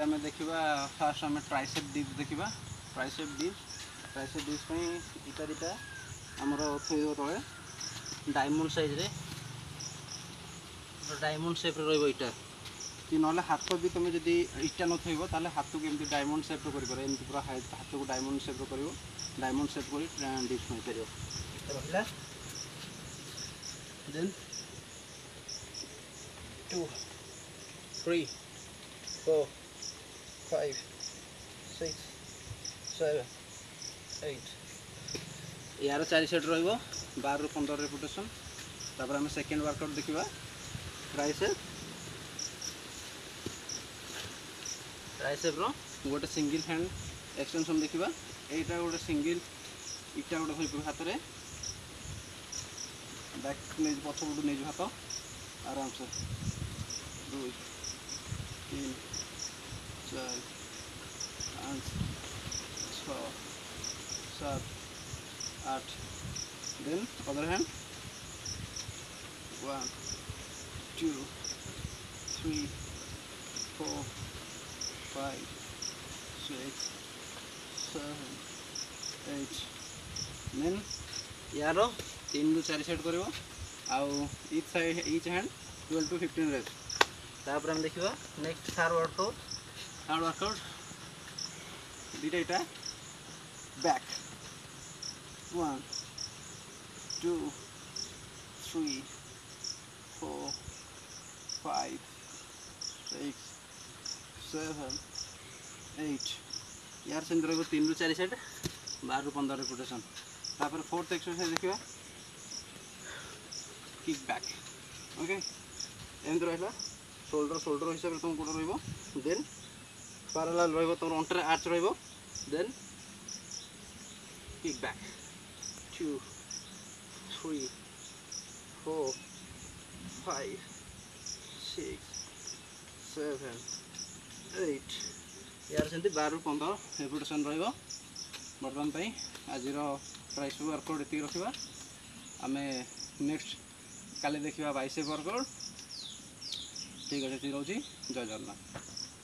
आम देखा फास्ट आम ट्राइसेप डिप्स देखा ट्राइसेप डिप्स इटा दुटा आमर थोड़ा तले डायमंड साइज रे डायमंड शेप रहा कि ना हाथ भी तुम जब इटा नथो ताले हाथ को एमती डायमंड शेप कर एमती पूरा हाथ को डायमंड शेप कर डायमंड शेप कर डिप्स हो पार रहा देन 2 3 4 5 6 7 8 यार 4 सेट रहा 12 ରୁ 15 रेपुटेशन तापर आम सेकेंड वर्कआउट देखा ट्राइसेप रो गोटे सिंगल हैंड एक्सटेंशन देखा यहाँ गोटे सिंगल इटा गोटे हो हाथ में बैक नहीं पछपटू नहीं हाथ आराम से 2 3 4 5 6 7 8 देन अदर हैंड 1 2 3 4 5 6 7 8 देन यार 3 ରୁ 4 सेट कर ईच हैंड 12 to 15 रेप्स तापर हम देखा नेक्स्ट थर्ड वर्कआउट दुटा इटा बैक 1 2 3 4 5 6 7 8 यार से 3 ରୁ 4 सेट 12 ରୁ 15 रेपुटेशन तापर फोर्थ एक्सरसाइज देखा किक बैक ओके एमती रहा शोल्डर हिसाब से तुम गोटे रही देन पैरेलल रही तुम अंटर आर्च रही देन किक बैक 2 3 4 5 6 7 8 यार से 12 ରୁ 15 रेपुटेशन रही बर्तमान आज ट्राइसेप वर्कआउट ये रखा आम नेक्स्ट काले देखा बाइसेप वर्कआउट ठीक अच्छे रोचे जय जगन्नाथ।